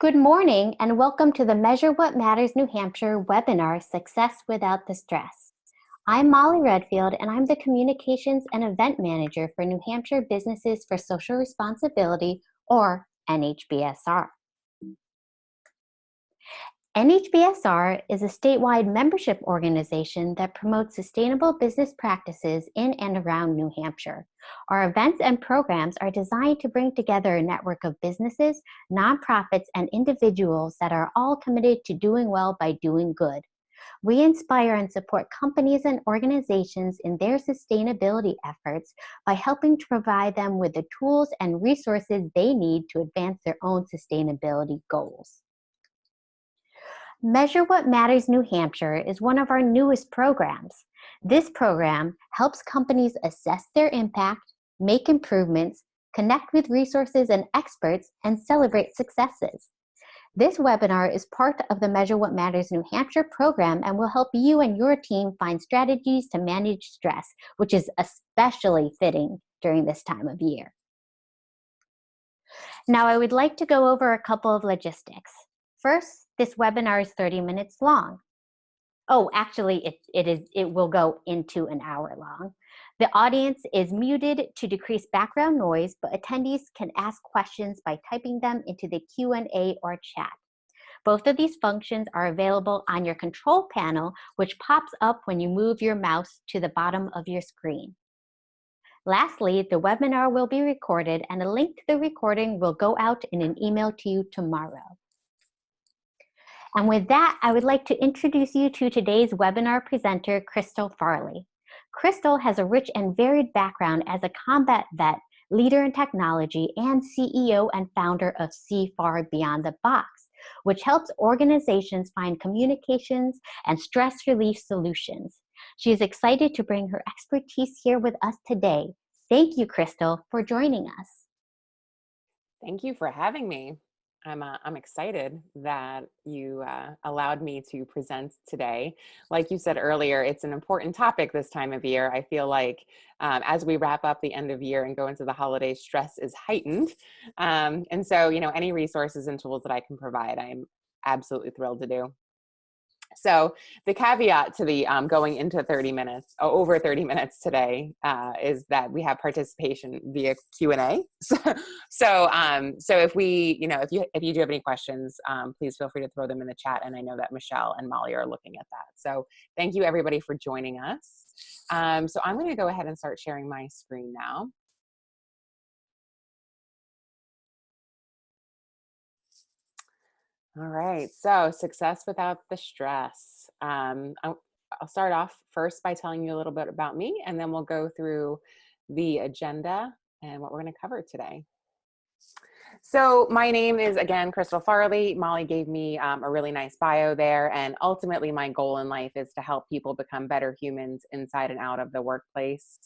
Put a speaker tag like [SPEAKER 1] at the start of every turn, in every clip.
[SPEAKER 1] Good morning and welcome to the Measure What Matters New Hampshire webinar, Success Without the Stress. I'm Molly Redfield and I'm the Communications and Event Manager for New Hampshire Businesses for Social Responsibility, or NHBSR. NHBSR is a statewide membership organization that promotes sustainable business practices in and around New Hampshire. Our events and programs are designed to bring together a network of businesses, nonprofits, and individuals that are all committed to doing well by doing good. We inspire and support companies and organizations in their sustainability efforts by helping to provide them with the tools and resources they need to advance their own sustainability goals. Measure What Matters New Hampshire is one of our newest programs. This program helps companies assess their impact, make improvements, connect with resources and experts, and celebrate successes. This webinar is part of the Measure What Matters New Hampshire program and will help you and your team find strategies to manage stress, which is especially fitting during this time of year. Now, I would like to go over a couple of logistics. First, this webinar is 30 minutes long. Oh, actually, it will go into an hour long. The audience is muted to decrease background noise, but attendees can ask questions by typing them into the Q&A or chat. Both of these functions are available on your control panel, which pops up when you move your mouse to the bottom of your screen. Lastly, the webinar will be recorded and a link to the recording will go out in an email to you tomorrow. And with that, I would like to introduce you to today's webinar presenter, Crystal Farley. Crystal has a rich and varied background as a combat vet, leader in technology, and CEO and founder of CFAR Beyond the Box, which helps organizations find communications and stress relief solutions. She is excited to bring her expertise here with us today. Thank you, Crystal, for joining us.
[SPEAKER 2] Thank you for having me. I'm excited that you allowed me to present today. Like you said earlier, it's an important topic this time of year. I feel like as we wrap up the end of year and go into the holidays, stress is heightened. And so, any resources and tools that I can provide, I'm absolutely thrilled to do. So the caveat to the going into 30 minutes, over 30 minutes today, is that we have participation via Q&A. So if you do have any questions, please feel free to throw them in the chat. And I know that Michelle and Molly are looking at that. So thank you everybody for joining us. So I'm going to go ahead and start sharing my screen now. All right, so success without the stress. I'll start off first by telling you a little bit about me, and then we'll go through the agenda and what we're going to cover today. So my name is, again, Crystal Farley. Molly gave me a really nice bio there, and ultimately my goal in life is to help people become better humans inside and out of the workplace.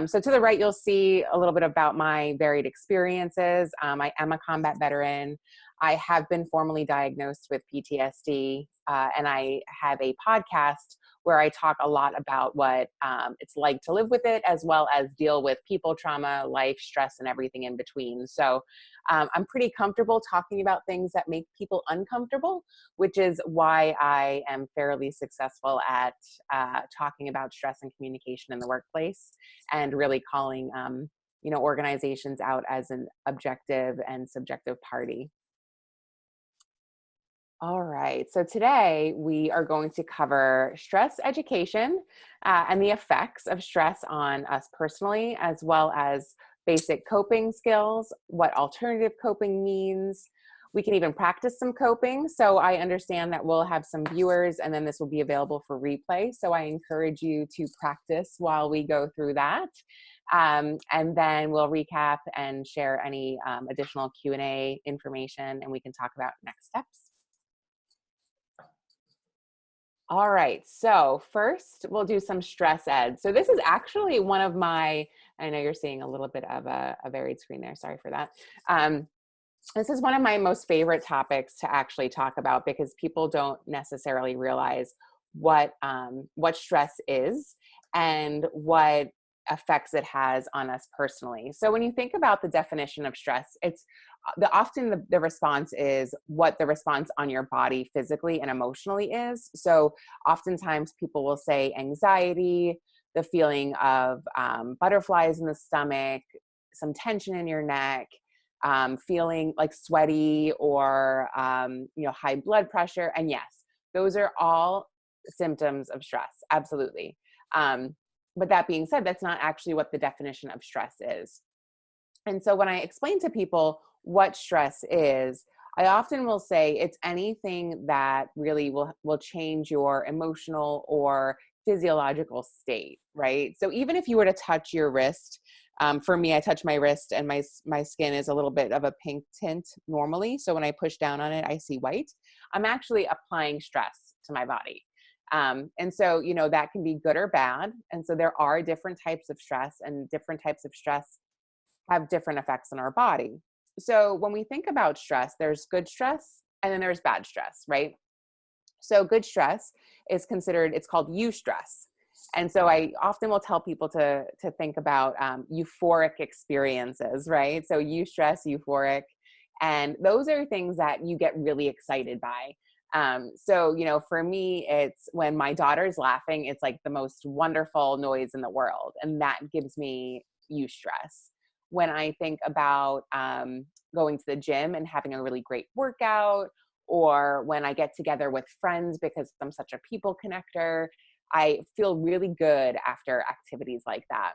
[SPEAKER 2] So to the right, you'll see a little bit about my varied experiences. I am a combat veteran. I have been formally diagnosed with PTSD, and I have a podcast where I talk a lot about what it's like to live with it, as well as deal with people trauma, life, stress, and everything in between. So I'm pretty comfortable talking about things that make people uncomfortable, which is why I am fairly successful at talking about stress and communication in the workplace, and really calling organizations out as an objective and subjective party. All right, so today we are going to cover stress education and the effects of stress on us personally, as well as basic coping skills, what alternative coping means. We can even practice some coping. So I understand that we'll have some viewers and then this will be available for replay. So I encourage you to practice while we go through that. And then we'll recap and share any additional Q&A information, and we can talk about next steps. All right, so first we'll do some stress ed. So this is actually one of my, I know you're seeing a little bit of a varied screen there, sorry for that. This is one of my most favorite topics to actually talk about, because people don't necessarily realize what stress is and what effects it has on us personally. So when you think about the definition of stress, it's often the response is what the response on your body physically and emotionally is. So oftentimes people will say anxiety, the feeling of butterflies in the stomach, some tension in your neck, feeling like sweaty or high blood pressure. And yes, those are all symptoms of stress. Absolutely. But that being said, that's not actually what the definition of stress is. And so when I explain to people what stress is, I often will say it's anything that really will change your emotional or physiological state, right? So even if you were to touch your wrist, for me, I touch my wrist and my skin is a little bit of a pink tint normally. So when I push down on it, I see white. I'm actually applying stress to my body. And so, that can be good or bad. And so there are different types of stress, and different types of stress have different effects on our body. So when we think about stress, there's good stress and then there's bad stress, right? So good stress is considered, it's called eustress. And so I often will tell people to think about euphoric experiences, right? So eustress, euphoric, and those are things that you get really excited by. So, for me, it's when my daughter's laughing, it's like the most wonderful noise in the world. And that gives me eustress. When I think about going to the gym and having a really great workout, or when I get together with friends because I'm such a people connector, I feel really good after activities like that.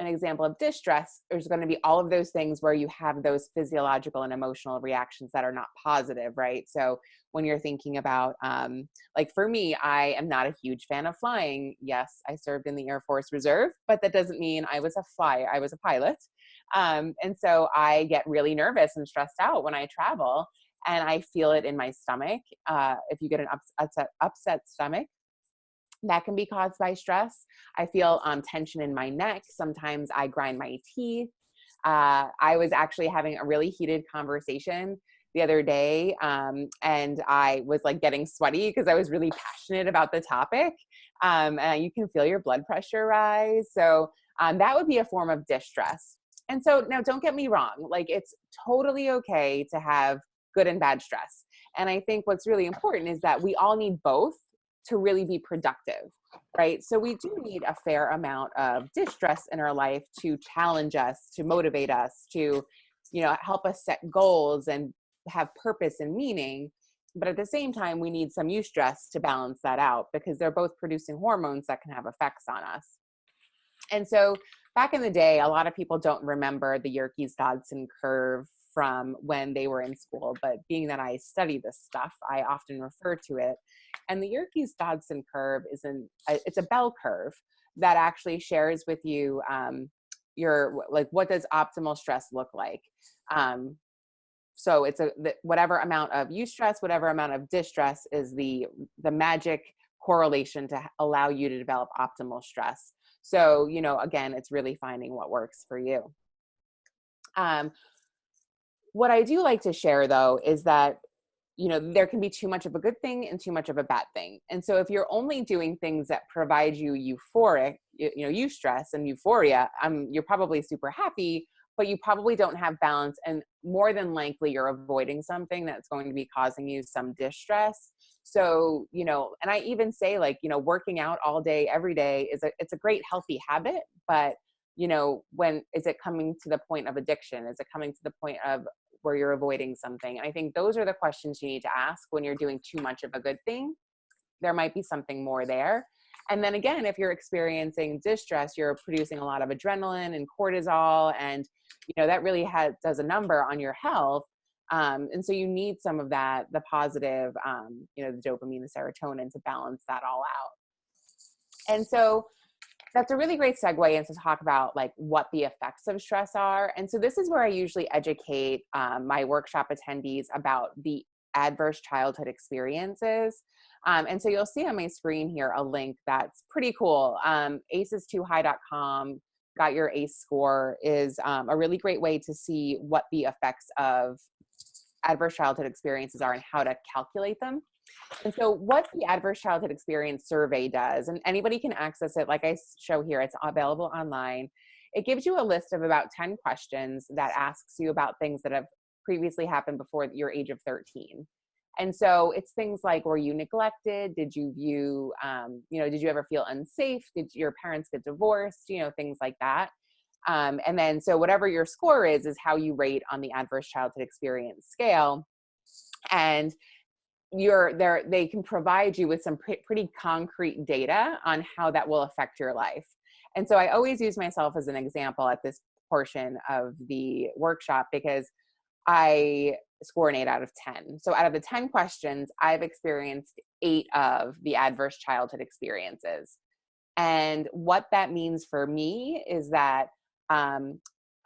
[SPEAKER 2] An example of distress is going to be all of those things where you have those physiological and emotional reactions that are not positive, right? So when you're thinking about, like for me, I am not a huge fan of flying. Yes, I served in the Air Force Reserve, but that doesn't mean I was a pilot. And so I get really nervous and stressed out when I travel, and I feel it in my stomach. If you get an upset stomach, that can be caused by stress. I feel tension in my neck. Sometimes I grind my teeth. I was actually having a really heated conversation the other day, and I was like getting sweaty because I was really passionate about the topic. And you can feel your blood pressure rise. So that would be a form of distress. And so now, don't get me wrong, like it's totally okay to have good and bad stress. And I think what's really important is that we all need both to really be productive, right? So we do need a fair amount of distress in our life to challenge us, to motivate us, to, help us set goals and have purpose and meaning. But at the same time, we need some eustress to balance that out, because they're both producing hormones that can have effects on us. And so back in the day, a lot of people don't remember the Yerkes-Dodson curve from when they were in school, but being that I study this stuff, I often refer to it. And the Yerkes-Dodson curve it's a bell curve that actually shares with you what does optimal stress look like. So it's whatever amount of eustress, whatever amount of distress is the magic correlation to allow you to develop optimal stress. So, again, it's really finding what works for you. What I do like to share, though, is that, there can be too much of a good thing and too much of a bad thing. And so if you're only doing things that provide you eustress and euphoria, you're probably super happy, but you probably don't have balance. And more than likely, you're avoiding something that's going to be causing you some distress. So, and I even say, working out all day, every day it's a great healthy habit, but when is it coming to the point of addiction? Is it coming to the point of where you're avoiding something? And I think those are the questions you need to ask when you're doing too much of a good thing. There might be something more there. And then again, if you're experiencing distress, you're producing a lot of adrenaline and cortisol, and that really does a number on your health. And so you need some of that, the positive, the dopamine, the serotonin, to balance that all out. And so that's a really great segue into talk about what the effects of stress are. And so this is where I usually educate my workshop attendees about the adverse childhood experiences. And so you'll see on my screen here a link that's pretty cool. ACEs2high.com, got your ACE score, is a really great way to see what the effects of adverse childhood experiences are and how to calculate them. And so what the Adverse Childhood Experience Survey does, and anybody can access it, like I show here, it's available online. It gives you a list of about 10 questions that asks you about things that have previously happened before your age of 13. And so it's things like, were you neglected? Did you view, did you ever feel unsafe? Did your parents get divorced? Things like that. And then, so whatever your score is how you rate on the adverse childhood experience scale. And they can provide you with some pretty concrete data on how that will affect your life. And so I always use myself as an example at this portion of the workshop because I score an 8 out of 10. So out of the 10 questions, I've experienced 8 of the adverse childhood experiences. And what that means for me is that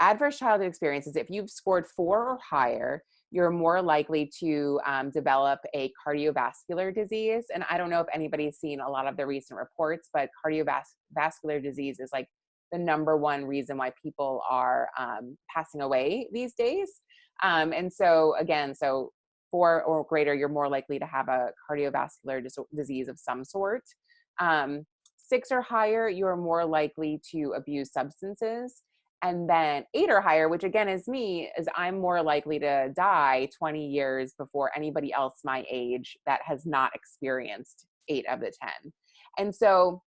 [SPEAKER 2] adverse childhood experiences, if you've scored 4 or higher, you're more likely to develop a cardiovascular disease. And I don't know if anybody's seen a lot of the recent reports, but cardiovascular disease is like the number one reason why people are passing away these days. And so again, 4 or greater, you're more likely to have a cardiovascular disease of some sort. 6 or higher, you're more likely to abuse substances. And then 8 or higher, which again is me, is I'm more likely to die 20 years before anybody else my age that has not experienced 8 of the 10. And so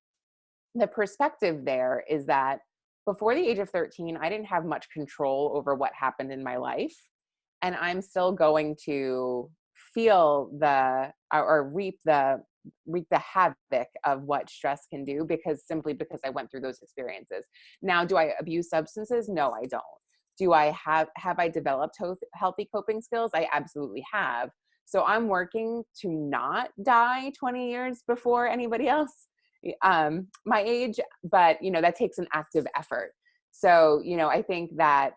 [SPEAKER 2] the perspective there is that before the age of 13, I didn't have much control over what happened in my life. And I'm still going to feel or reap the havoc of what stress can do because I went through those experiences. Now, do I abuse substances? No, I don't. Do I have I developed healthy coping skills? I absolutely have. So I'm working to not die 20 years before anybody else my age, but that takes an active effort. So, I think that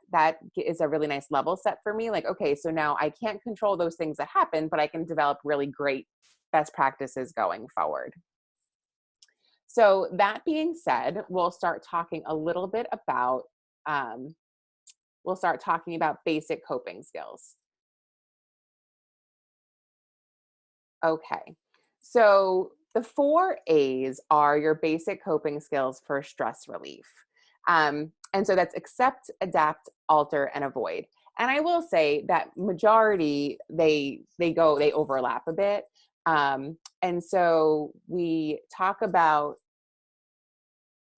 [SPEAKER 2] is a really nice level set for me. Like, okay, so now I can't control those things that happen, but I can develop really great best practices going forward. So that being said, we'll start talking a little bit about, basic coping skills. Okay, so the 4 A's are your basic coping skills for stress relief. And so that's accept, adapt, alter, and avoid. And I will say that majority, they overlap a bit. And so we talk about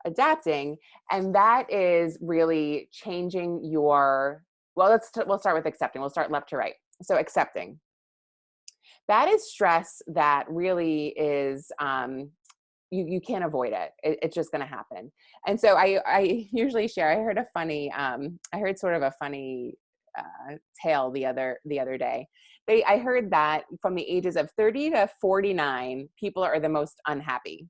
[SPEAKER 2] adapting, and that is really changing we'll start with accepting. We'll start left to right. So accepting. That is stress that really is, you can't avoid it. It's just going to happen. And so I usually share, I heard sort of a funny tale the other day. I heard that from the ages of 30 to 49, people are the most unhappy.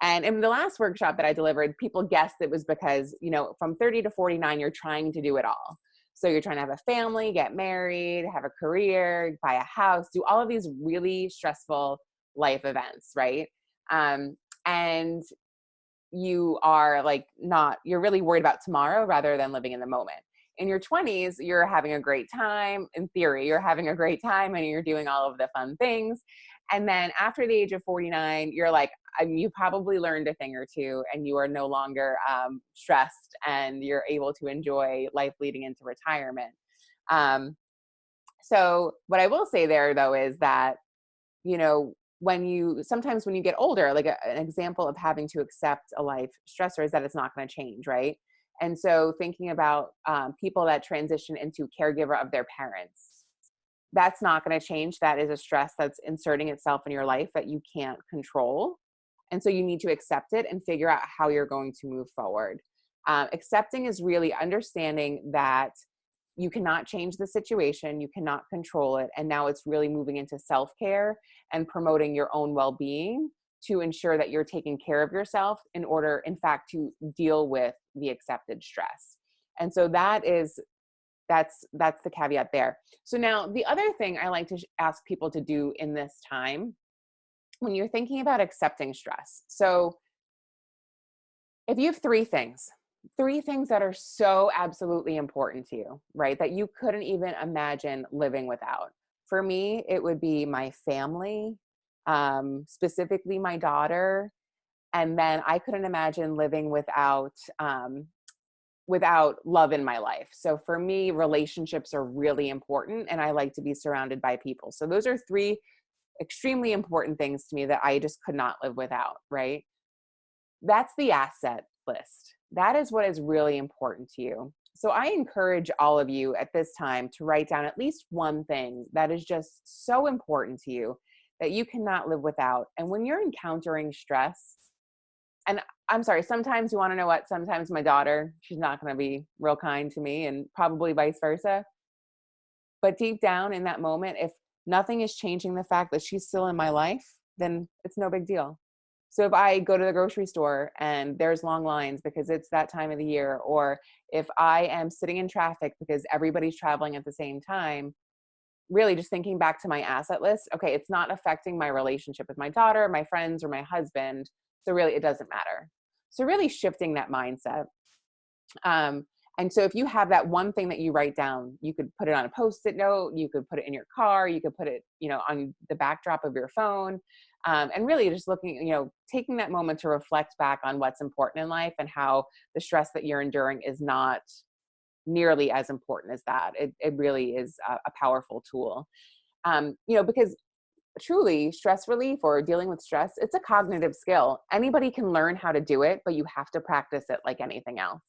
[SPEAKER 2] And in the last workshop that I delivered, people guessed it was because, from 30 to 49, you're trying to do it all. So you're trying to have a family, get married, have a career, buy a house, do all of these really stressful life events, right? And you are you're really worried about tomorrow rather than living in the moment. In your 20s, you're having a great time. In theory, you're having a great time and you're doing all of the fun things. And then after the age of 49, you're like, you probably learned a thing or two and you are no longer stressed and you're able to enjoy life leading into retirement. So what I will say there though, is that, sometimes when you get older, like an example of having to accept a life stressor is that it's not going to change, right? And so thinking about people that transition into caregiver of their parents, that's not going to change. That is a stress that's inserting itself in your life that you can't control. And so you need to accept it and figure out how you're going to move forward. Accepting is really understanding that you cannot change the situation, you cannot control it. And now it's really moving into self-care and promoting your own well-being to ensure that you're taking care of yourself in order, in fact, to deal with the accepted stress. And so that's the caveat there. So now the other thing I like to ask people to do in this time, when you're thinking about accepting stress. So if you have 3 things that are so absolutely important to you, right, that you couldn't even imagine living without. For me, it would be my family, specifically my daughter. And then I couldn't imagine living without without love in my life. So for me, relationships are really important, and I like to be surrounded by people. So those are three extremely important things to me that I just could not live without, right? That's the asset list. That is what is really important to you. So I encourage all of you at this time to write down at least one thing that is just so important to you that you cannot live without. And when you're encountering stress, and I'm sorry, sometimes you want to know what? Sometimes my daughter, she's not going to be real kind to me, and probably vice versa. But deep down in that moment, if nothing is changing the fact that she's still in my life, then it's no big deal. So if I go to the grocery store and there's long lines because it's that time of the year, or if I am sitting in traffic because everybody's traveling at the same time, really just thinking back to my asset list, okay, it's not affecting my relationship with my daughter, my friends, or my husband. So really, it doesn't matter. So really shifting that mindset. Um, and so if you have that one thing that you write down, you could put it on a Post-it note, you could put it in your car, you could put it, on the backdrop of your phone. And really just looking, taking that moment to reflect back on what's important in life and how the stress that you're enduring is not nearly as important as that. It really is a powerful tool. Because truly stress relief or dealing with stress, it's a cognitive skill. Anybody can learn how to do it, but you have to practice it like anything else.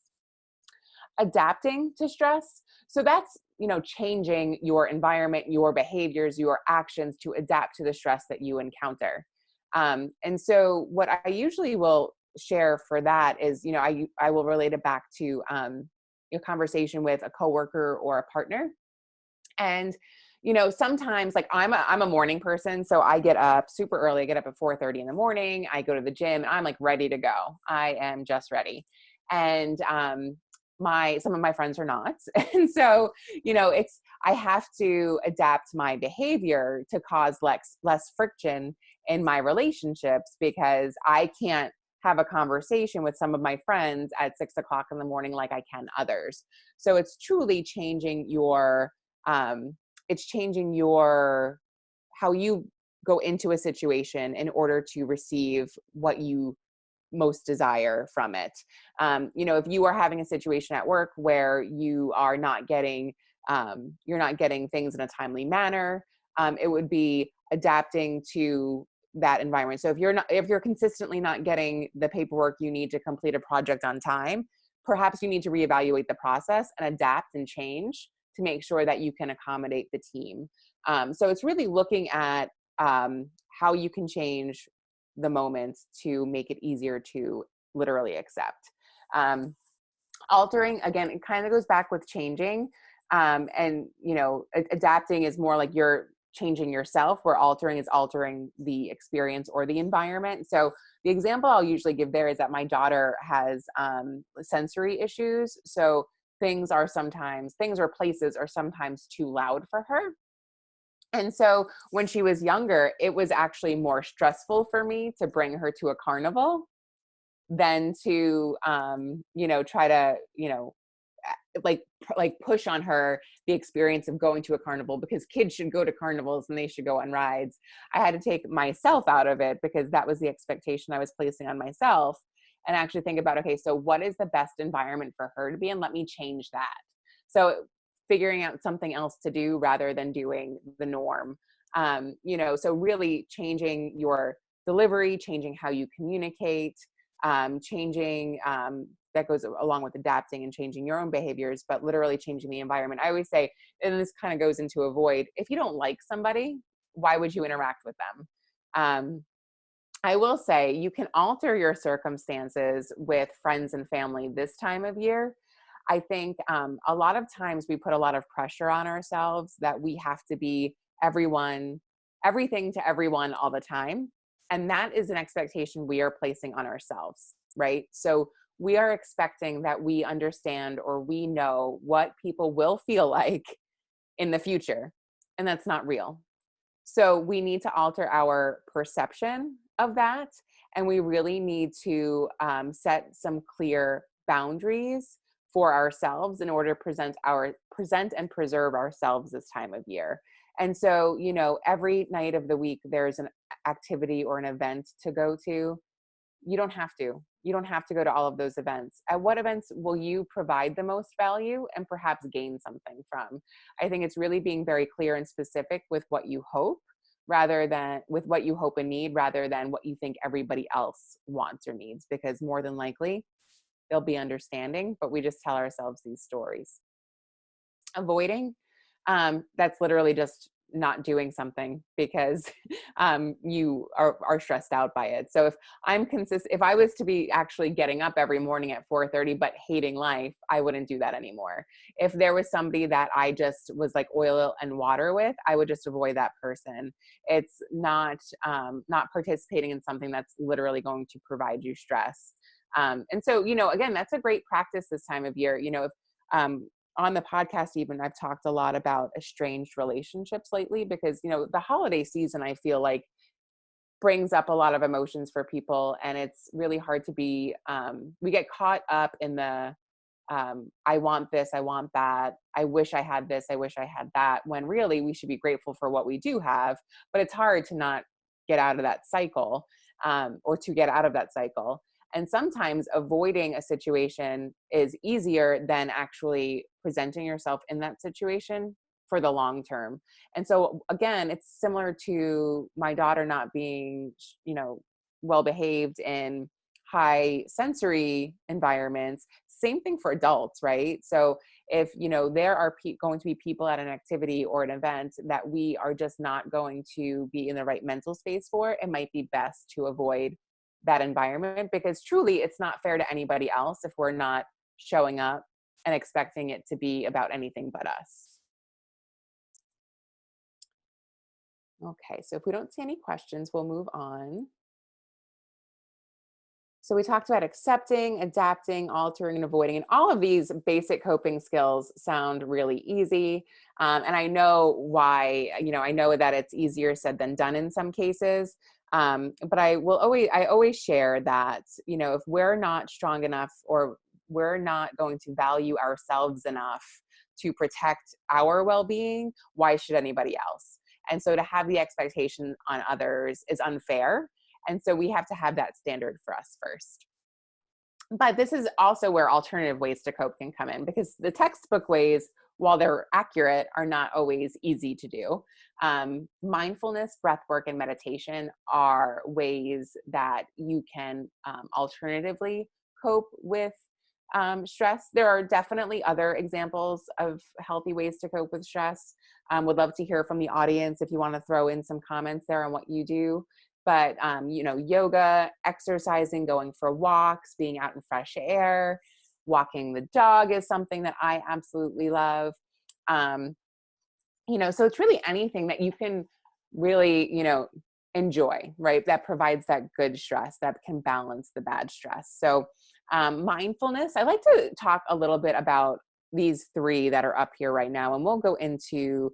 [SPEAKER 2] Adapting to stress. So that's, changing your environment, your behaviors, your actions to adapt to the stress that you encounter. And so what I usually will share for that is, I will relate it back to your conversation with a coworker or a partner. And, sometimes like I'm a morning person, so I get up super early. I get up at 4:30 in the morning. I go to the gym and I'm like ready to go. I am just ready. And some of my friends are not. And so, I have to adapt my behavior to cause less friction in my relationships, because I can't have a conversation with some of my friends at 6 o'clock in the morning like I can others. So it's truly changing your how you go into a situation in order to receive what you most desire from it. If you are having a situation at work where you are not getting you're not getting things in a timely manner, it would be adapting to that environment. So if you're consistently not getting the paperwork you need to complete a project on time, perhaps you need to reevaluate the process and adapt and change to make sure that you can accommodate the team. So it's really looking at how you can change the moments to make it easier to literally accept. Altering, again, it kind of goes back with changing. Adapting is more like you're changing yourself, where altering is altering the experience or the environment. So the example I'll usually give there is that my daughter has sensory issues. So things or places are sometimes too loud for her. And so when she was younger, it was actually more stressful for me to bring her to a carnival than to, try to, like push on her the experience of going to a carnival, because kids should go to carnivals and they should go on rides. I had to take myself out of it because that was the expectation I was placing on myself, and actually think about, okay, so what is the best environment for her to be in? Let me change that. So figuring out something else to do rather than doing the norm. So really changing your delivery, changing how you communicate, changing that goes along with adapting and changing your own behaviors, but literally changing the environment. I always say, and this kind of goes into avoid, if you don't like somebody, why would you interact with them? I will say you can alter your circumstances with friends and family this time of year. I think a lot of times we put a lot of pressure on ourselves that we have to be everything to everyone all the time. And that is an expectation we are placing on ourselves, right? So we are expecting that we understand or we know what people will feel like in the future. And that's not real. So we need to alter our perception of that. And we really need to set some clear boundaries for ourselves in order to present and preserve ourselves this time of year. And so, every night of the week, there's an activity or an event to go to. You don't have to. You don't have to go to all of those events. At what events will you provide the most value and perhaps gain something from? I think it's really being very clear and specific with what you hope rather than with what you hope and need rather than what you think everybody else wants or needs, because more than likely they'll be understanding, but we just tell ourselves these stories. Avoiding, that's literally just not doing something because you are stressed out by it. So if I was to be actually getting up every morning at 4:30 but hating life, I wouldn't do that anymore. If there was somebody that I just was like oil and water with, I would just avoid that person. It's not participating in something that's literally going to provide you stress. And so, again, that's a great practice this time of year. If on the podcast, even I've talked a lot about estranged relationships lately because, the holiday season, I feel like brings up a lot of emotions for people. And it's really hard to we get caught up in the, I want this, I want that. I wish I had this, I wish I had that, when really we should be grateful for what we do have. But it's hard to not get out of that cycle, or to get out of that cycle. And sometimes avoiding a situation is easier than actually presenting yourself in that situation for the long term. And so again, it's similar to my daughter not being, well behaved in high sensory environments. Same thing for adults, right? So if, there are going to be people at an activity or an event that we are just not going to be in the right mental space for, it might be best to avoid that environment, because truly it's not fair to anybody else if we're not showing up and expecting it to be about anything but us. Okay, so if we don't see any questions, we'll move on. So we talked about accepting, adapting, altering, and avoiding, and all of these basic coping skills sound really easy. And I know why, I know that it's easier said than done in some cases. But I always share that, if we're not strong enough or we're not going to value ourselves enough to protect our well-being, why should anybody else? And so to have the expectation on others is unfair. And so we have to have that standard for us first. But this is also where alternative ways to cope can come in, because the textbook ways, while they're accurate, are not always easy to do. Mindfulness, breath work, and meditation are ways that you can alternatively cope with stress. There are definitely other examples of healthy ways to cope with stress. Would love to hear from the audience if you want to throw in some comments there on what you do. But, yoga, exercising, going for walks, being out in fresh air, walking the dog is something that I absolutely love. So it's really anything that you can really, enjoy, right? That provides that good stress that can balance the bad stress. So mindfulness, I like to talk a little bit about these three that are up here right now, and we'll go into,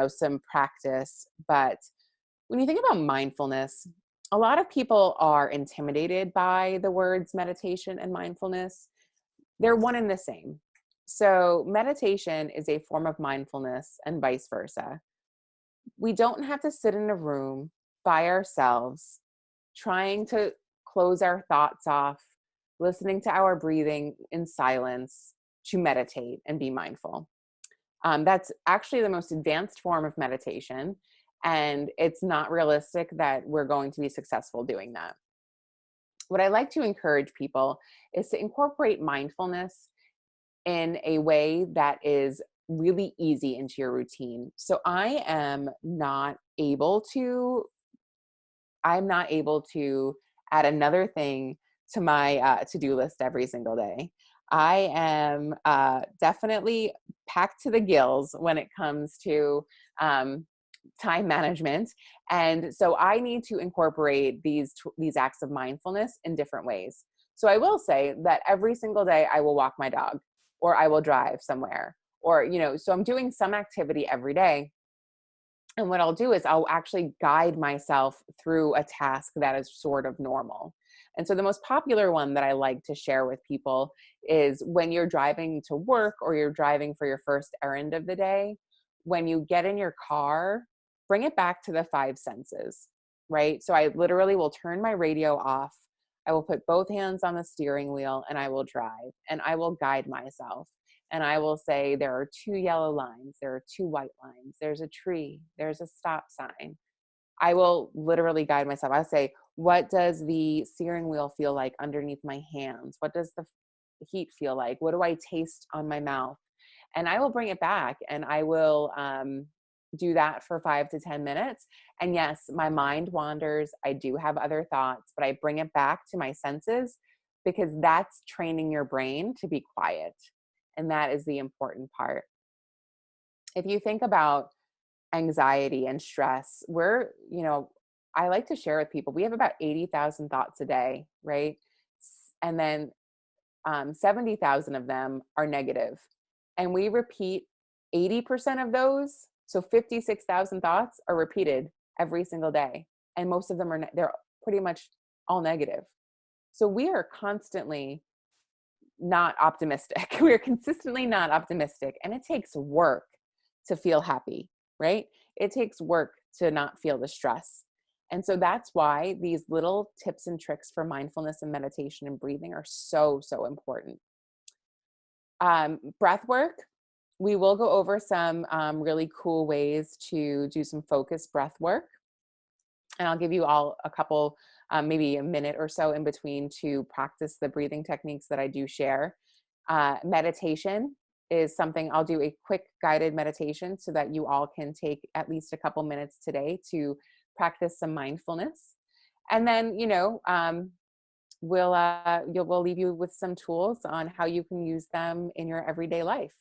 [SPEAKER 2] some practice. But when you think about mindfulness, a lot of people are intimidated by the words meditation and mindfulness. They're one and the same. So meditation is a form of mindfulness and vice versa. We don't have to sit in a room by ourselves trying to close our thoughts off, listening to our breathing in silence to meditate and be mindful. That's actually the most advanced form of meditation. And it's not realistic that we're going to be successful doing that. What I like to encourage people is to incorporate mindfulness in a way that is really easy into your routine. So I'm not able to add another thing to my to-do list every single day. I am definitely packed to the gills when it comes to time management. And so I need to incorporate these acts of mindfulness in different ways. So I will say that every single day I will walk my dog, or I will drive somewhere, or, so I'm doing some activity every day. And what I'll do is I'll actually guide myself through a task that is sort of normal. And so the most popular one that I like to share with people is when you're driving to work or you're driving for your first errand of the day, when you get in your car, bring it back to the five senses, right? So I literally will turn my radio off. I will put both hands on the steering wheel and I will drive and I will guide myself. And I will say, there are 2 yellow lines, there are 2 white lines, there's a tree, there's a stop sign. I will literally guide myself. I say, what does the steering wheel feel like underneath my hands? What does the heat feel like? What do I taste on my mouth? And I will bring it back and I will do that for 5 to 10 minutes. And yes, my mind wanders. I do have other thoughts, but I bring it back to my senses because that's training your brain to be quiet. And that is the important part. If you think about anxiety and stress, I like to share with people, we have about 80,000 thoughts a day, right? And then 70,000 of them are negative. And we repeat 80% of those. So 56,000 thoughts are repeated every single day. And most of them they're pretty much all negative. So we are constantly not optimistic. We are consistently not optimistic. And it takes work to feel happy, right? It takes work to not feel the stress. And so that's why these little tips and tricks for mindfulness and meditation and breathing are so, so important. Breath work, we will go over some really cool ways to do some focused breath work. And I'll give you all a couple, maybe a minute or so in between to practice the breathing techniques that I do share. Meditation is something I'll do a quick guided meditation so that you all can take at least a couple minutes today to practice some mindfulness. And then, we'll leave you with some tools on how you can use them in your everyday life.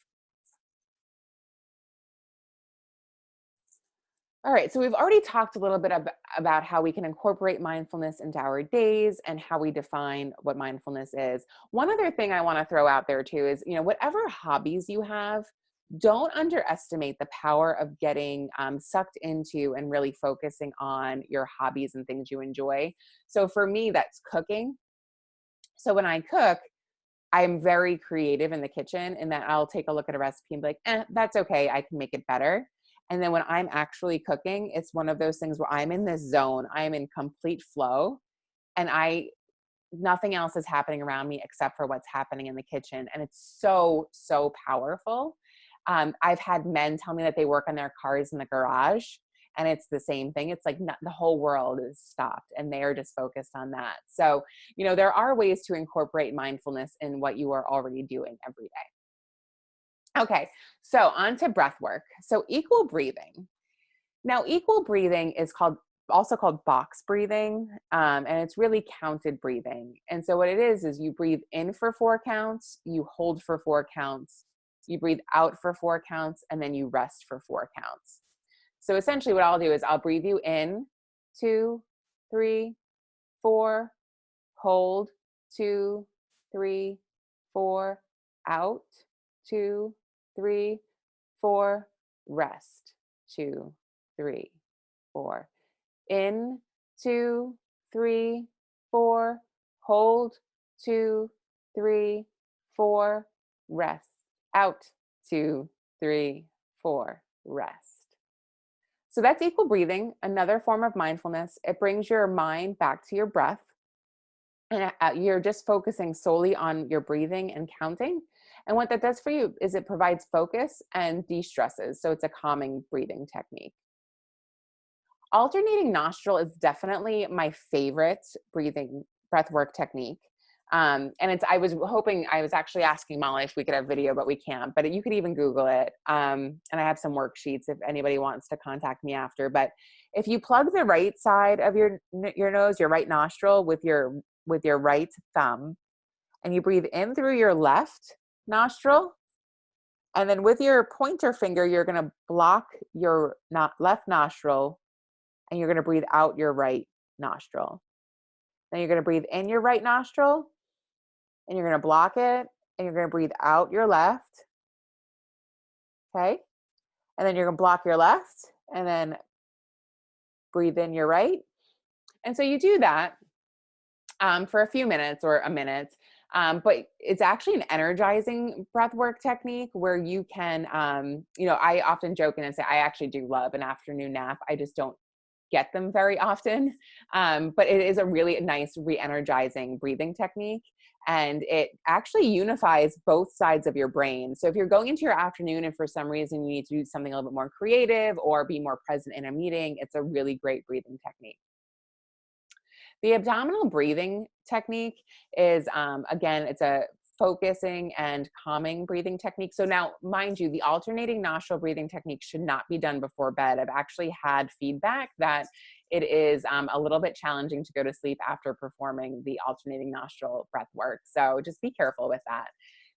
[SPEAKER 2] All right, so we've already talked a little bit about how we can incorporate mindfulness into our days and how we define what mindfulness is. One other thing I want to throw out there too is, whatever hobbies you have, don't underestimate the power of getting sucked into and really focusing on your hobbies and things you enjoy. So for me, that's cooking. So when I cook, I'm very creative in the kitchen in that I'll take a look at a recipe and be like, that's okay, I can make it better. And then when I'm actually cooking, it's one of those things where I'm in this zone, I'm in complete flow, and nothing else is happening around me except for what's happening in the kitchen. And it's so, so powerful. I've had men tell me that they work on their cars in the garage, and it's the same thing. It's like the whole world is stopped and they are just focused on that. So, there are ways to incorporate mindfulness in what you are already doing every day. Okay, so on to breath work. So equal breathing. Now, equal breathing is also called box breathing, and it's really counted breathing. And so what it is you breathe in for 4 counts, you hold for 4 counts, you breathe out for 4 counts, and then you rest for 4 counts. So essentially what I'll do is I'll breathe you in, 2, 3, 4, hold, 2, 3, 4, out, 2, 3, 4, rest, 2, 3, 4. In, 2, 3, 4, hold, 2, 3, 4, rest, out, 2, 3, 4, rest. So that's equal breathing, another form of mindfulness. It brings your mind back to your breath, and you're just focusing solely on your breathing and counting. And what that does for you is it provides focus and de-stresses. So it's a calming breathing technique. Alternating nostril is definitely my favorite breath work technique. And I was actually asking Molly if we could have video, but we can't, but you could even Google it. And I have some worksheets if anybody wants to contact me after. But if you plug the right side of your nose, your right nostril with your right thumb, and you breathe in through your left nostril, and then with your pointer finger, you're going to block your left nostril, and you're going to breathe out your right nostril. Then you're going to breathe in your right nostril, and you're going to block it, and you're going to breathe out your left. Okay? And then you're going to block your left, and then breathe in your right. And so you do that for a few minutes or a minute. But it's actually an energizing breath work technique where you can, I often joke and say, I actually do love an afternoon nap. I just don't get them very often. But it is a really nice re-energizing breathing technique. And it actually unifies both sides of your brain. So if you're going into your afternoon and for some reason you need to do something a little bit more creative or be more present in a meeting, it's a really great breathing technique. The abdominal breathing technique is, again, it's a focusing and calming breathing technique. So now, mind you, the alternating nostril breathing technique should not be done before bed. I've actually had feedback that it is a little bit challenging to go to sleep after performing the alternating nostril breath work. So just be careful with that.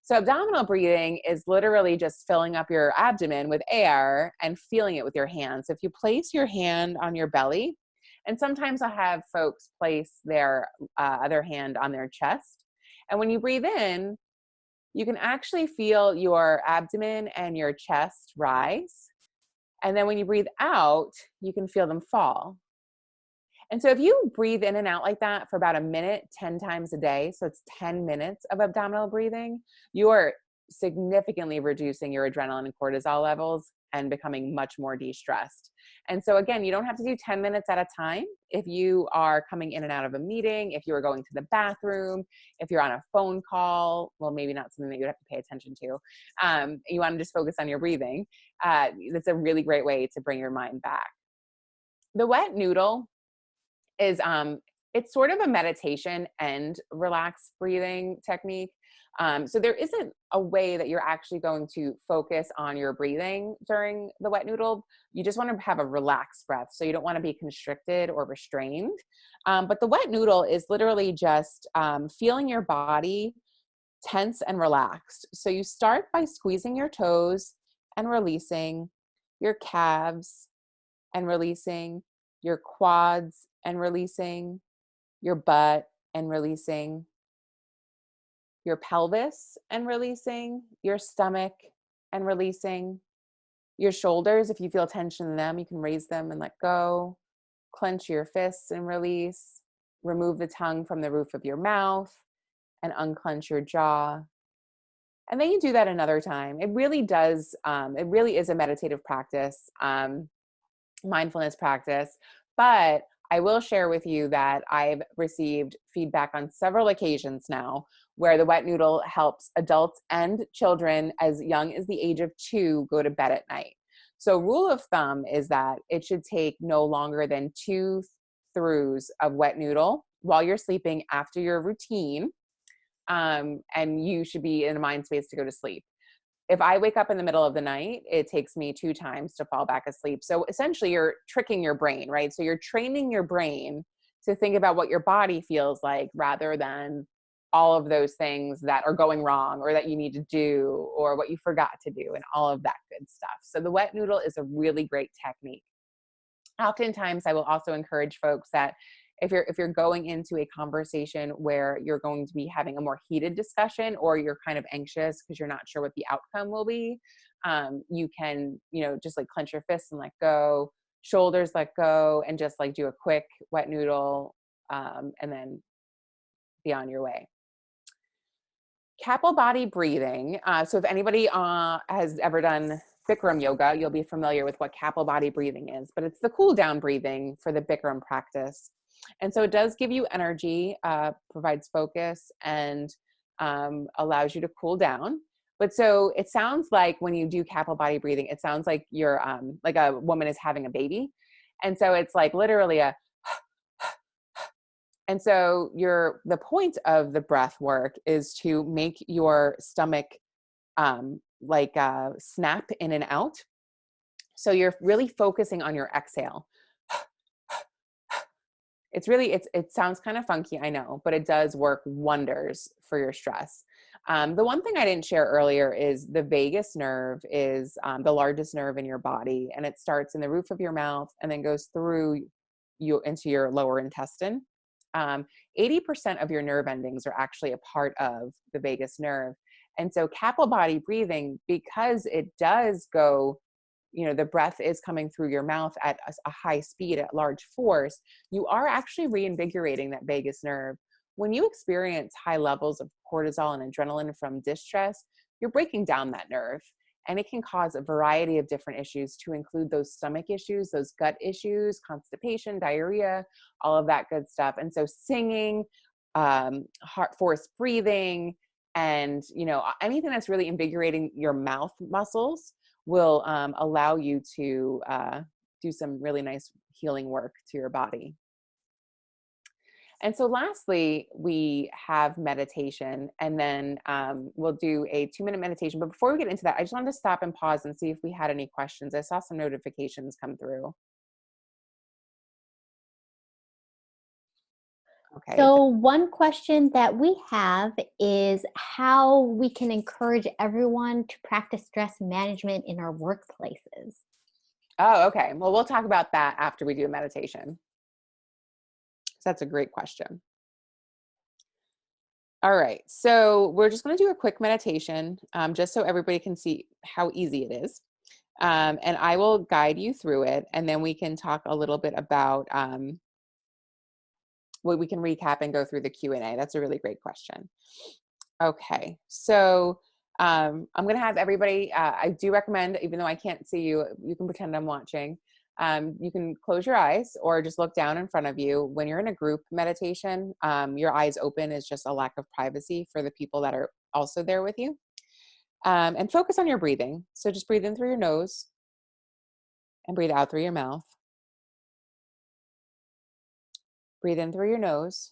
[SPEAKER 2] So abdominal breathing is literally just filling up your abdomen with air and feeling it with your hands. So if you place your hand on your belly, and sometimes I'll have folks place their other hand on their chest. And when you breathe in, you can actually feel your abdomen and your chest rise. And then when you breathe out, you can feel them fall. And so if you breathe in and out like that for about a minute, 10 times a day, so it's 10 minutes of abdominal breathing, you are significantly reducing your adrenaline and cortisol levels and becoming much more de-stressed. And so again, you don't have to do 10 minutes at a time. If you are coming in and out of a meeting, if you are going to the bathroom, if you're on a phone call, well, maybe not something that you would have to pay attention to, you want to just focus on your breathing, that's a really great way to bring your mind back. The wet noodle is it's sort of a meditation and relaxed breathing technique. So there isn't a way that you're actually going to focus on your breathing during the wet noodle. You just want to have a relaxed breath. So you don't want to be constricted or restrained. But the wet noodle is literally just feeling your body tense and relaxed. So you start by squeezing your toes and releasing your calves and releasing your quads and releasing your butt and releasing your pelvis and releasing your stomach and releasing your shoulders. If you feel tension in them, you can raise them and let go. Clench your fists and release. Remove the tongue from the roof of your mouth and unclench your jaw. And then you do that another time. It really does, it really is a meditative practice, mindfulness practice. But I will share with you that I've received feedback on several occasions now where the wet noodle helps adults and children as young as the age of 2 go to bed at night. So rule of thumb is that it should take no longer than 2 throughs of wet noodle while you're sleeping after your routine, and you should be in a mind space to go to sleep. If I wake up in the middle of the night, it takes me 2 times to fall back asleep. So essentially you're tricking your brain, right? So you're training your brain to think about what your body feels like rather than all of those things that are going wrong or that you need to do or what you forgot to do and all of that good stuff. So the wet noodle is a really great technique. Oftentimes I will also encourage folks that if you're going into a conversation where you're going to be having a more heated discussion or you're kind of anxious because you're not sure what the outcome will be, you can, just like clench your fists and let go, shoulders let go, and just like do a quick wet noodle, and then be on your way. Kapalbhati breathing. So if anybody has ever done Bikram yoga, you'll be familiar with what Kapalbhati breathing is, but it's the cool down breathing for the Bikram practice. And so it does give you energy, provides focus, and allows you to cool down. But so it sounds like when you do Kapalbhati breathing, it sounds like you're like a woman is having a baby. And so it's like literally a, and so the point of the breath work is to make your stomach snap in and out. So you're really focusing on your exhale. It sounds kind of funky, I know, but it does work wonders for your stress. The one thing I didn't share earlier is the vagus nerve is the largest nerve in your body, and it starts in the roof of your mouth and then goes through you into your lower intestine. 80% of your nerve endings are actually a part of the vagus nerve. And so Kapalbhati breathing, because it does go, the breath is coming through your mouth at a high speed, at large force, you are actually reinvigorating that vagus nerve. When you experience high levels of cortisol and adrenaline from distress, you're breaking down that nerve. And it can cause a variety of different issues, to include those stomach issues, those gut issues, constipation, diarrhea, all of that good stuff. And so singing, forced breathing, and anything that's really invigorating your mouth muscles will allow you to do some really nice healing work to your body. And so lastly, we have meditation, and then we'll do a 2-minute meditation. But before we get into that, I just wanted to stop and pause and see if we had any questions. I saw some notifications come through. Okay.
[SPEAKER 1] So, one question that we have is how we can encourage everyone to practice stress management in our workplaces.
[SPEAKER 2] Oh, okay. Well, we'll talk about that after we do a meditation. So that's a great question. All right. So we're just going to do a quick meditation, just so everybody can see how easy it is. And I will guide you through it, and then we can talk a little bit about what we can recap and go through the Q&A. That's a really great question. Okay. So I'm going to have everybody, I do recommend, even though I can't see you, you can pretend I'm watching. You can close your eyes or just look down in front of you. When you're in a group meditation, your eyes open is just a lack of privacy for the people that are also there with you. And focus on your breathing. So just breathe in through your nose and breathe out through your mouth. Breathe in through your nose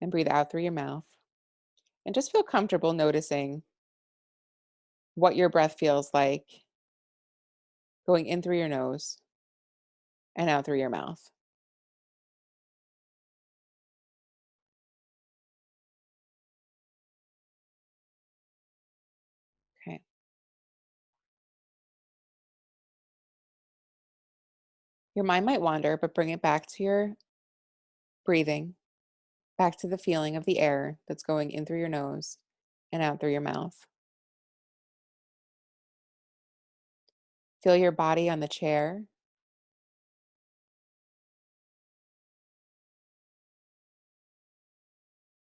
[SPEAKER 2] and breathe out through your mouth. And just feel comfortable noticing what your breath feels like going in through your nose and out through your mouth. Okay. Your mind might wander, but bring it back to your breathing, back to the feeling of the air that's going in through your nose and out through your mouth. Feel your body on the chair.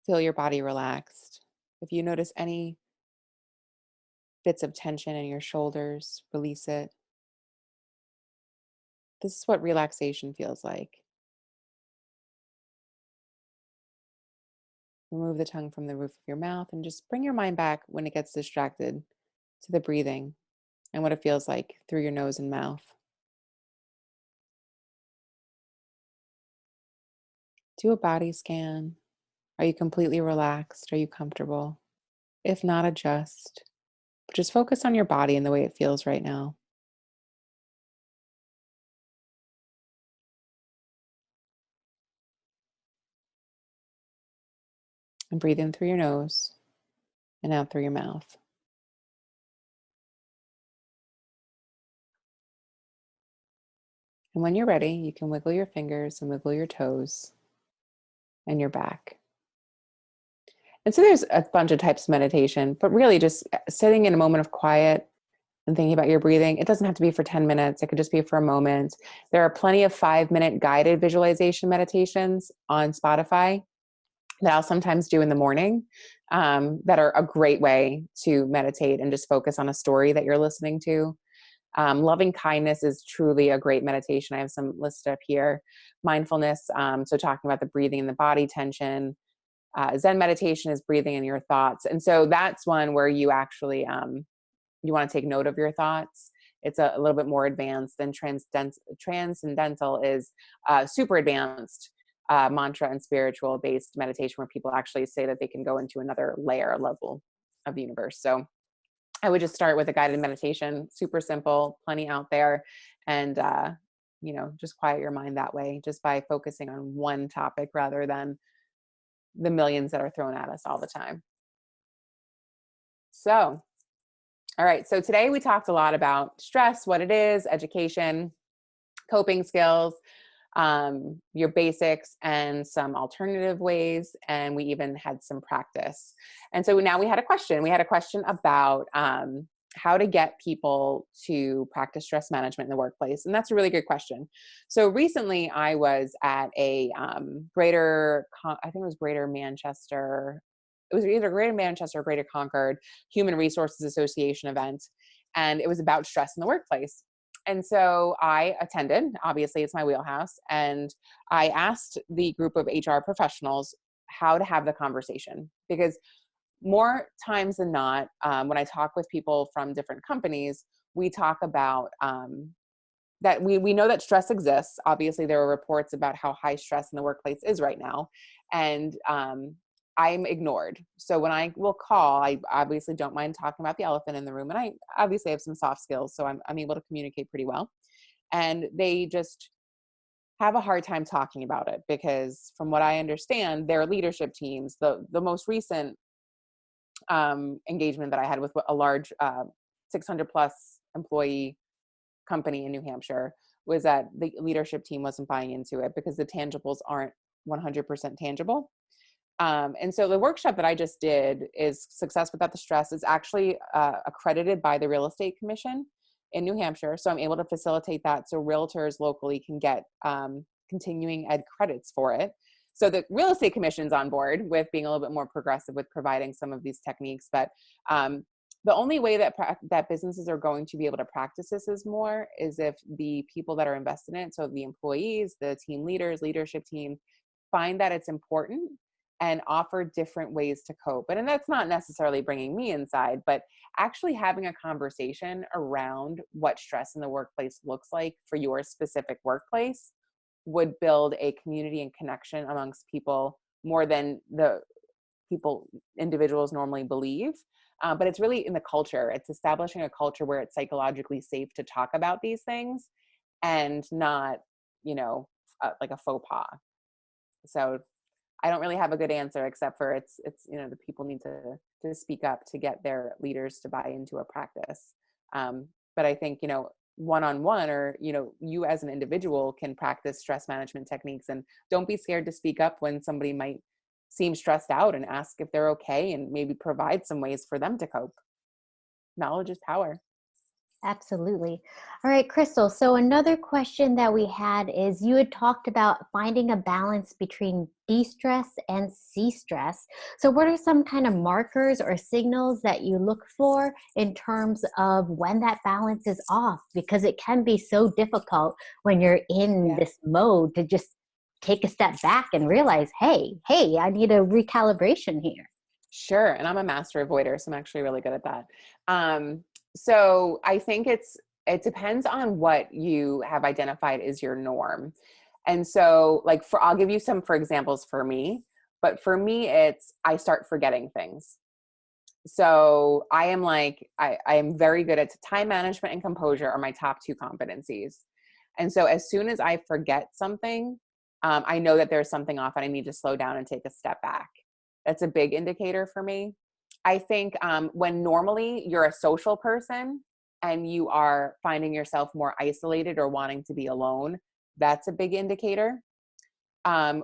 [SPEAKER 2] Feel your body relaxed. If you notice any bits of tension in your shoulders, release it. This is what relaxation feels like. Remove the tongue from the roof of your mouth and just bring your mind back when it gets distracted to the breathing and what it feels like through your nose and mouth. Do a body scan. Are you completely relaxed? Are you comfortable? If not, adjust. But just focus on your body and the way it feels right now. And breathe in through your nose and out through your mouth. And when you're ready, you can wiggle your fingers and wiggle your toes and your back. And so there's a bunch of types of meditation, but really just sitting in a moment of quiet and thinking about your breathing. It doesn't have to be for 10 minutes. It could just be for a moment. There are plenty of 5-minute guided visualization meditations on Spotify that I'll sometimes do in the morning, that are a great way to meditate and just focus on a story that you're listening to. Loving kindness is truly a great meditation. I have some listed up here. Mindfulness, so talking about the breathing and the body tension. Zen meditation is breathing in your thoughts. And so that's one where you actually, you want to take note of your thoughts. It's a little bit more advanced than transcendental is super advanced mantra and spiritual based meditation where people actually say that they can go into another layer level of the universe. So I would just start with a guided meditation, super simple, plenty out there. And, just quiet your mind that way, just by focusing on one topic rather than the millions that are thrown at us all the time. So, all right. So today we talked a lot about stress, what it is, education, coping skills, your basics, and some alternative ways. And we even had some practice. And so now we had a question. We had a question about how to get people to practice stress management in the workplace. And that's a really good question. So recently I was at a I think it was Greater Manchester it was either Greater Manchester or Greater Concord Human Resources Association event. And it was about stress in the workplace. And so I attended, obviously it's my wheelhouse. And I asked the group of HR professionals how to have the conversation, because more times than not, when I talk with people from different companies, we talk about that we know that stress exists. Obviously, there are reports about how high stress in the workplace is right now, and I'm ignored. So when I will call, I obviously don't mind talking about the elephant in the room, and I obviously have some soft skills, so I'm able to communicate pretty well. And they just have a hard time talking about it because, from what I understand, their leadership teams, the most recent engagement that I had with a large 600 plus employee company in New Hampshire, was that the leadership team wasn't buying into it because the tangibles aren't 100% tangible. And so the workshop that I just did is Success Without the Stress. Is actually accredited by the Real Estate Commission in New Hampshire. So I'm able to facilitate that so realtors locally can get continuing ed credits for it. So the Real Estate Commission's on board with being a little bit more progressive with providing some of these techniques. But the only way that businesses are going to be able to practice this is if the people that are invested in it, so the employees, the team leaders, leadership team, find that it's important and offer different ways to cope. And that's not necessarily bringing me inside, but actually having a conversation around what stress in the workplace looks like for your specific workplace would build a community and connection amongst people more than the individuals normally believe. But it's really in the culture. It's establishing a culture where it's psychologically safe to talk about these things and not, like a faux pas. So I don't really have a good answer except for it's the people need to speak up to get their leaders to buy into a practice. But I think, one-on-one or, you as an individual can practice stress management techniques, and don't be scared to speak up when somebody might seem stressed out and ask if they're okay and maybe provide some ways for them to cope. Knowledge is power.
[SPEAKER 1] Absolutely. All right, Crystal. So another question that we had is, you had talked about finding a balance between de-stress and C-stress. So what are some kind of markers or signals that you look for in terms of when that balance is off? Because it can be so difficult when you're in this mode to just take a step back and realize, hey, I need a recalibration here.
[SPEAKER 2] Sure. And I'm a master avoider, so I'm actually really good at that. So I think it depends on what you have identified as your norm. And so I'll give you some, for examples for me, but for me, I start forgetting things. So I am very good at time management and composure are my top two competencies. And so as soon as I forget something, I know that there's something off and I need to slow down and take a step back. That's a big indicator for me. I think when normally you're a social person and you are finding yourself more isolated or wanting to be alone, that's a big indicator.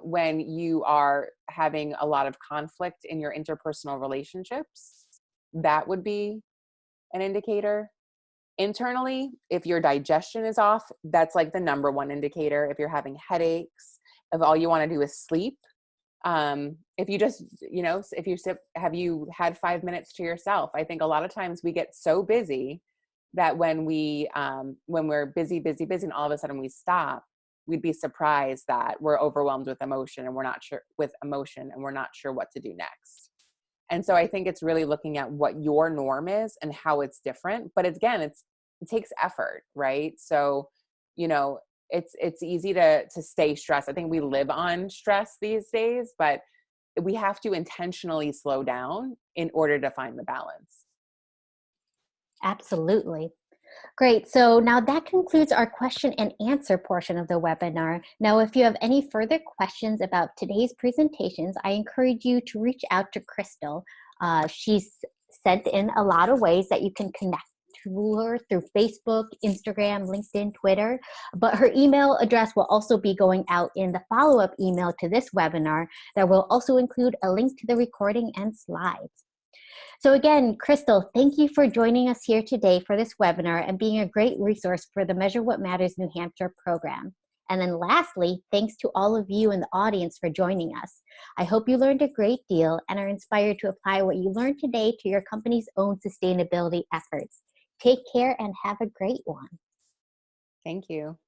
[SPEAKER 2] When you are having a lot of conflict in your interpersonal relationships, that would be an indicator. Internally, if your digestion is off, that's like the number one indicator. If you're having headaches, if all you want to do is sleep, if you just, have you had 5 minutes to yourself? I think a lot of times we get so busy that when we're busy, and all of a sudden we stop, we'd be surprised that we're overwhelmed with emotion and we're not sure what to do next. And so I think it's really looking at what your norm is and how it's different. But again, it takes effort, right? So, it's easy to stay stressed. I think we live on stress these days, but we have to intentionally slow down in order to find the balance.
[SPEAKER 1] Absolutely. Great. So now that concludes our question and answer portion of the webinar. Now, if you have any further questions about today's presentations, I encourage you to reach out to Crystal. She's sent in a lot of ways that you can connect to her through Facebook, Instagram, LinkedIn, Twitter, but her email address will also be going out in the follow-up email to this webinar that will also include a link to the recording and slides. So again, Crystal, thank you for joining us here today for this webinar and being a great resource for the Measure What Matters New Hampshire program. And then lastly, thanks to all of you in the audience for joining us. I hope you learned a great deal and are inspired to apply what you learned today to your company's own sustainability efforts. Take care and have a great one.
[SPEAKER 2] Thank you.